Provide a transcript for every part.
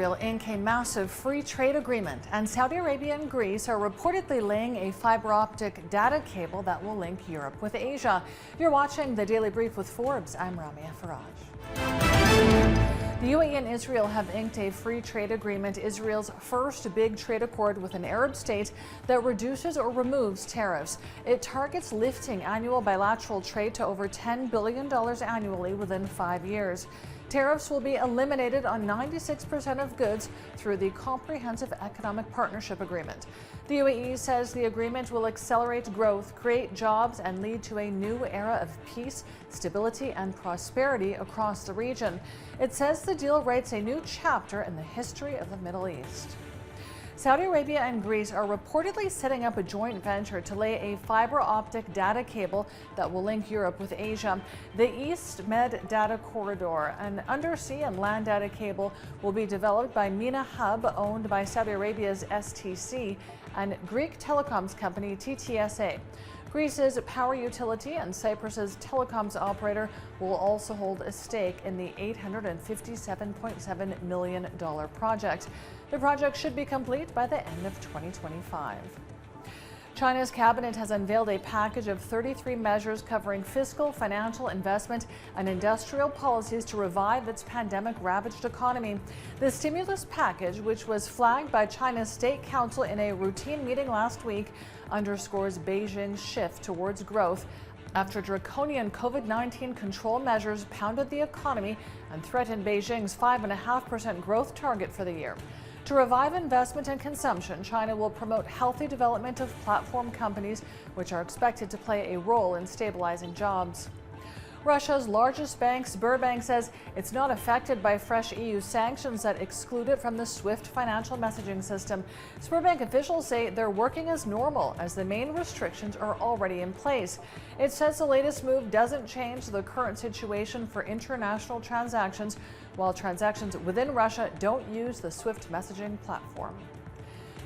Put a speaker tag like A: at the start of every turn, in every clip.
A: Israel ink a massive free trade agreement, and Saudi Arabia and Greece are reportedly laying a fiber optic data cable that will link Europe with Asia. You're watching the Daily Brief with Forbes. I'm Ramia Faraj. The UAE and Israel have inked a free trade agreement, Israel's first big trade accord with an Arab state that reduces or removes tariffs. It targets lifting annual bilateral trade to over $10 billion annually within 5 years. Tariffs will be eliminated on 96% of goods through the Comprehensive Economic Partnership Agreement. The UAE says the agreement will accelerate growth, create jobs, and lead to a new era of peace, stability, and prosperity across the region. It says the deal writes a new chapter in the history of the Middle East. Saudi Arabia and Greece are reportedly setting up a joint venture to lay a fiber optic data cable that will link Europe with Asia. The East Med Data Corridor, an undersea and land data cable, will be developed by MENA Hub, owned by Saudi Arabia's STC, and Greek telecoms company TTSA. Greece's power utility and Cyprus's telecoms operator will also hold a stake in the $857.7 million project. The project should be complete by the end of 2025. China's cabinet has unveiled a package of 33 measures covering fiscal, financial, investment, and industrial policies to revive its pandemic-ravaged economy. The stimulus package, which was flagged by China's State Council in a routine meeting last week, underscores Beijing's shift towards growth after draconian COVID-19 control measures pounded the economy and threatened Beijing's 5.5% growth target for the year. To revive investment and consumption, China will promote healthy development of platform companies, which are expected to play a role in stabilizing jobs. Russia's largest bank, Sberbank, says it's not affected by fresh EU sanctions that exclude it from the SWIFT financial messaging system. Sberbank officials say they're working as normal as the main restrictions are already in place. It says the latest move doesn't change the current situation for international transactions, while transactions within Russia don't use the SWIFT messaging platform.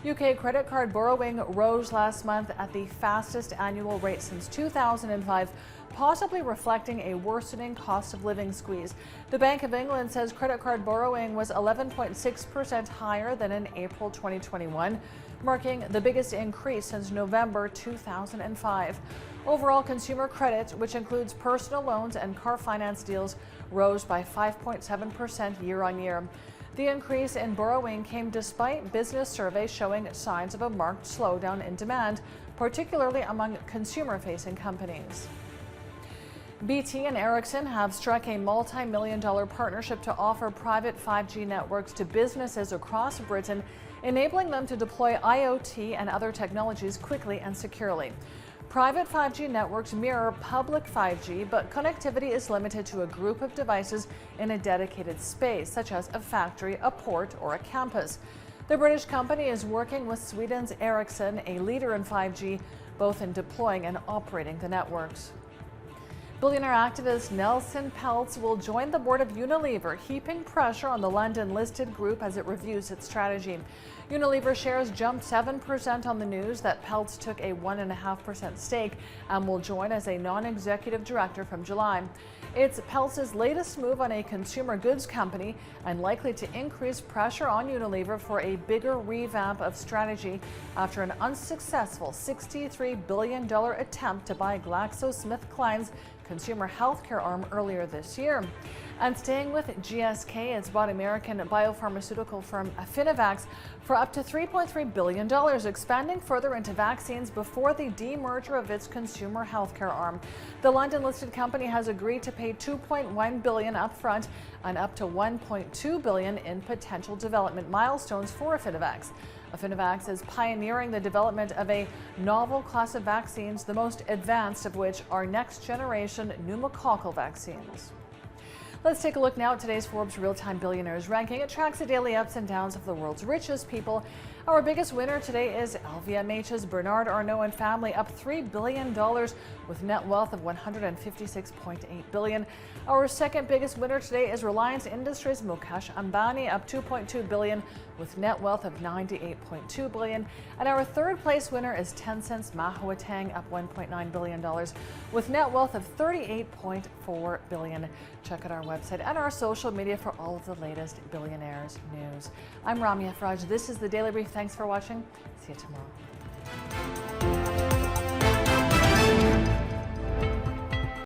A: UK credit card borrowing rose last month at the fastest annual rate since 2005, possibly reflecting a worsening cost of living squeeze. The Bank of England says credit card borrowing was 11.6% higher than in April 2021, marking the biggest increase since November 2005. Overall consumer credit, which includes personal loans and car finance deals, rose by 5.7% year-on-year. The increase in borrowing came despite business surveys showing signs of a marked slowdown in demand, particularly among consumer-facing companies. BTEricsson have struck a multi-million-dollar partnership to offer private 5G networks to businesses across Britain, enabling them to deploy IoT and other technologies quickly and securely. Private 5G networks mirror public 5G, but connectivity is limited to a group of devices in a dedicated space, such as a factory, a port, or a campus. The British company is working with Sweden's Ericsson, a leader in 5G, both in deploying and operating the networks. Billionaire activist Nelson Peltz will join the board of Unilever, heaping pressure on the London-listed group as it reviews its strategy. Unilever shares jumped 7% on the news that Peltz took a 1.5% stake and will join as a non-executive director from July. It's Peltz's latest move on a consumer goods company and likely to increase pressure on Unilever for a bigger revamp of strategy after an unsuccessful $63 billion attempt to buy GlaxoSmithKline's consumer healthcare arm earlier this year. And staying with GSK, it's bought American biopharmaceutical firm Affinivax for up to $3.3 billion, expanding further into vaccines before the demerger of its consumer healthcare arm. The London-listed company has agreed to pay $2.1 billion upfront and up to $1.2 billion in potential development milestones for Affinivax. Affinivax is pioneering the development of a novel class of vaccines, the most advanced of which are next-generation pneumococcal vaccines. Let's take a look now at today's Forbes Real-Time Billionaires ranking. It tracks the daily ups and downs of the world's richest people. Our biggest winner today is LVMH's Bernard Arnault and family, up $3 billion with net wealth of $156.8 billion. Our second biggest winner today is Reliance Industries' Mukesh Ambani, up $2.2 billion with net wealth of $98.2 billion. And our third place winner is Tencent's Ma Huateng, up $1.9 billion with net wealth of $38.4 billion. Check out our website and our social media for all of the latest Billionaires news. I'm Ramya Faraj. This is the Daily Brief. Thanks for watching. See you tomorrow.